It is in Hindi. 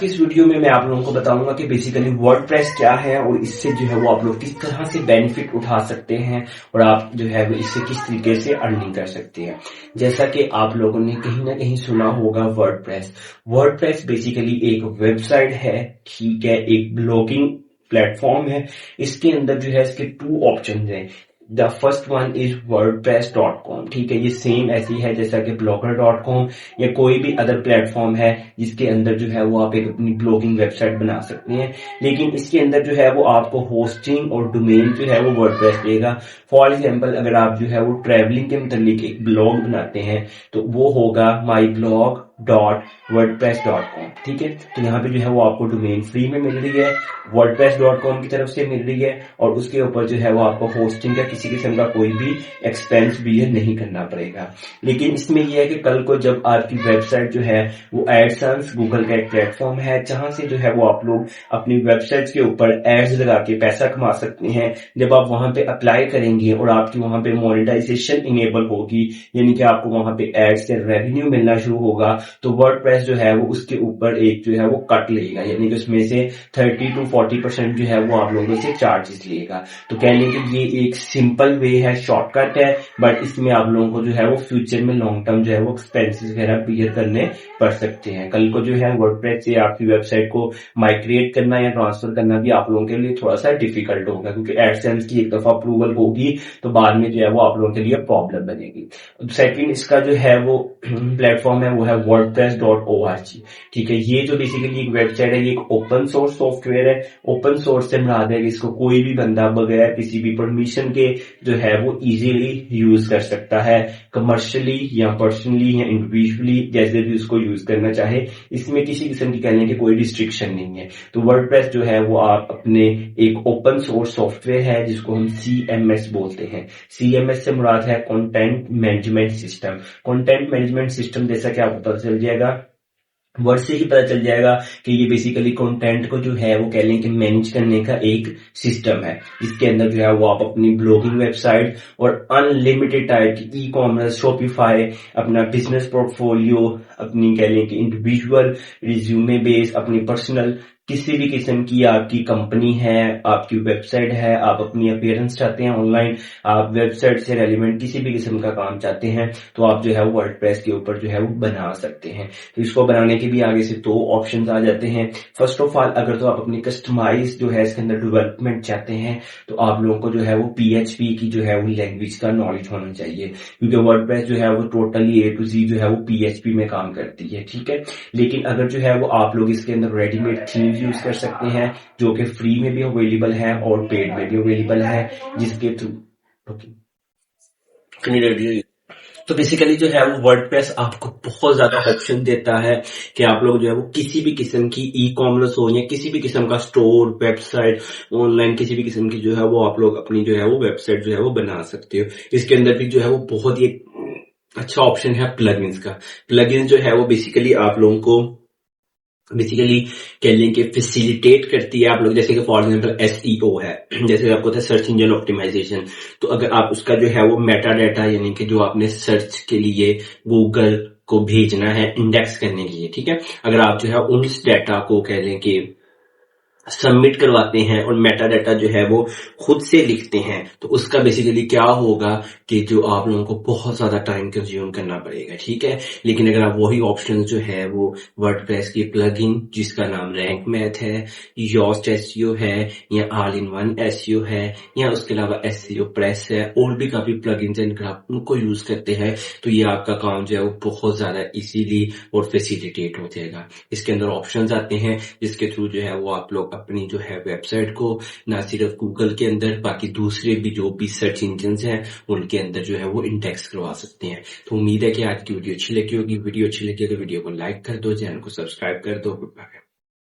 इस वीडियो में मैं आप लोगों को बताऊंगा कि बेसिकली वर्डप्रेस क्या है और इससे जो है वो आप लोग किस तरह से बेनिफिट उठा सकते हैं और आप जो है वो इससे किस तरीके से अर्निंग कर सकते हैं। जैसा कि आप लोगों ने कहीं ना कहीं सुना होगा वर्डप्रेस। वर्डप्रेस बेसिकली एक वेबसाइट है, ठीक है, एक ब्लॉगिंग प्लेटफॉर्म है। इसके अंदर जो है इसके टू ऑप्शन हैं। The first one is wordpress.com, ठीक है। ये सेम ऐसी है जैसा कि blogger.com या कोई भी अदर प्लेटफॉर्म है जिसके अंदर जो है वो आप एक अपनी ब्लॉगिंग वेबसाइट बना सकते हैं, लेकिन इसके अंदर जो है वो आपको होस्टिंग और डोमेन जो है वो वर्डप्रेस देगा। फॉर एग्जांपल अगर आप जो है वो ट्रैवलिंग के मतलब एक ब्लॉग बनाते हैं तो वो होगा myblog.wordpress.com, ठीक है। तो यहाँ पे जो है वो आपको डोमेन फ्री में मिल रही है, wordpress.com की तरफ से मिल रही है और उसके ऊपर जो है वो आपको होस्टिंग का किसी किस्म का कोई भी एक्सपेंस भी नहीं करना पड़ेगा। लेकिन इसमें यह है कि कल को जब आपकी वेबसाइट जो है वो एडसेंस गूगल का एक प्लेटफॉर्म है जहां से जो है वो आप लोग अपनी वेबसाइट के ऊपर एड्स लगा के पैसा कमा सकते हैं। जब आप वहां पे अप्लाई करेंगे और आपकी वहां पे मोनेटाइजेशन इनेबल होगी, यानी कि आपको वहां पे एड्स से रेवेन्यू मिलना शुरू होगा, तो वर्डप्रेस जो है वो उसके ऊपर एक जो है वो कट लेगा, यानी कि उसमें से 30 to 40% जो है वो आप लोगों से चार्जेस लेगा। तो कहने के ये एक सिंपल वे है, शॉर्टकट है, बट इसमें आप लोगों को जो है वो फ्यूचर में लॉन्ग टर्म जो है वो एक्सपेंसेस वगैरह बियर करने पड़ सकते हैं। कल को जो है वर्डप्रेस से आपकी वेबसाइट को माइग्रेट करना या ट्रांसफर करना भी आप लोगों के लिए थोड़ा सा डिफिकल्ट होगा, क्योंकि एडसेंस की एक दफा अप्रूवल होगी तो बाद में जो है वो आप लोगों के लिए प्रॉब्लम बनेगी। सेकंड इसका जो है वो प्लेटफॉर्म है वो है wordpress.org, ठीक है। ये जो बेसिकली एक वेबसाइट है, ये एक ओपन सोर्स सॉफ्टवेयर है। ओपन सोर्स से मुराद है कि इसको कोई भी बंदा बगैर किसी भी परमिशन के जो है वो इजीली यूज कर सकता है, कमर्शियली या पर्सनली या इंडिविजुअली, जैसे भी उसको यूज करना चाहे। इसमें किसी किस्म की कहने की कोई रिस्ट्रिक्शन नहीं है। तो वर्डप्रेस जो है वो आप अपने एक ओपन सोर्स सॉफ्टवेयर है जिसको हम CMS बोलते हैं। CMS से मुराद है content management system. Content management system जैसा कि आपको पता चल जाएगा, वर्ड से ही पता चल जाएगा कि ये बेसिकली कंटेंट को जो है वो कह लें कि मैनेज करने का एक सिस्टम है, जिसके अंदर जो है वो आप अपनी ब्लॉगिंग वेबसाइट और अनलिमिटेड टाइप की ई-कॉमर्स, शॉपिफाई, अपना बिजनेस पोर्टफोलियो, अपनी कह लें कि इंडिविजुअल रिज्यूमे बेस, अपनी पर्सनल किसी भी किस्म की आपकी कंपनी है, आपकी वेबसाइट है, आप अपनी अपीयरेंस चाहते हैं ऑनलाइन, आप वेबसाइट से रेलिवेंट किसी भी किस्म का काम चाहते हैं, तो आप जो है वो वर्डप्रेस के ऊपर जो है वो बना सकते हैं। तो इसको बनाने के भी आगे से दो ऑप्शंस आ जाते हैं। फर्स्ट ऑफ ऑल अगर तो आप अपनी कस्टमाइज जो है इसके अंदर डेवलपमेंट चाहते हैं तो आप लोगों को जो है वो PHP की जो है वो लैंग्वेज का नॉलेज होना चाहिए, क्योंकि वर्डप्रेस जो है वो टोटली A to Z जो है वो PHP में काम करती है, ठीक है। लेकिन अगर जो है वो आप लोग इसके अंदर रेडीमेड थीम्स यूज कर सकते हैं जो कि फ्री में भी अवेलेबल है और पेड में भी अवेलेबल है, जिसके थ्रू तो बेसिकली जो है वो वर्डप्रेस आपको बहुत ज्यादा ऑप्शन देता है कि आप लोग जो है वो किसी भी किस्म की ई-कॉमर्स हो या किसी भी किस्म का स्टोर, वेबसाइट, ऑनलाइन किसी भी किस्म की जो है वो आप लोग अपनी जो है वो वेबसाइट जो है वो बना सकते हो। इसके अंदर भी जो है वो बहुत ही अच्छा ऑप्शन है प्लगइन्स का। प्लगइन्स जो है वो बेसिकली आप लोगों को बेसिकली कह लें कि फैसिलिटेट करती है। आप लोग जैसे कि फॉर एग्जांपल SEO है, जैसे आपको होता है सर्च इंजन ऑप्टिमाइजेशन, तो अगर आप उसका जो है वो मेटा डाटा यानी कि जो आपने सर्च के लिए गूगल को भेजना है इंडेक्स करने के लिए, ठीक है, अगर आप जो है उस डाटा को कह लें कि सबमिट करवाते हैं और मेटा डाटा जो है वो खुद से लिखते हैं, तो उसका बेसिकली क्या होगा कि जो आप लोगों को बहुत ज्यादा टाइम कंज्यूम करना पड़ेगा, ठीक है। लेकिन अगर आप वही ऑप्शन जो है वो वर्डप्रेस की प्लगइन जिसका नाम रैंक मैथ है, योस्ट SEO है या ऑल इन वन SEO है या उसके अलावा SEO प्रेस है, और भी काफी प्लगइन्स हैं, अगर आप उनको यूज करते हैं तो ये आपका काम जो है वो बहुत ज्यादा इजीली और फैसिलिटेट हो जाएगा। इसके अंदर ऑप्शंस आते हैं जिसके थ्रू जो है वो आप लोग अपनी जो है वेबसाइट को ना सिर्फ गूगल के अंदर बाकी दूसरे भी जो भी सर्च इंजन हैं उनके अंदर जो है वो इंडेक्स करवा सकते हैं। तो उम्मीद है कि आज की वीडियो अच्छी लगी होगी। वीडियो अच्छी लगी तो वीडियो को लाइक कर दो, चैनल को सब्सक्राइब कर दो।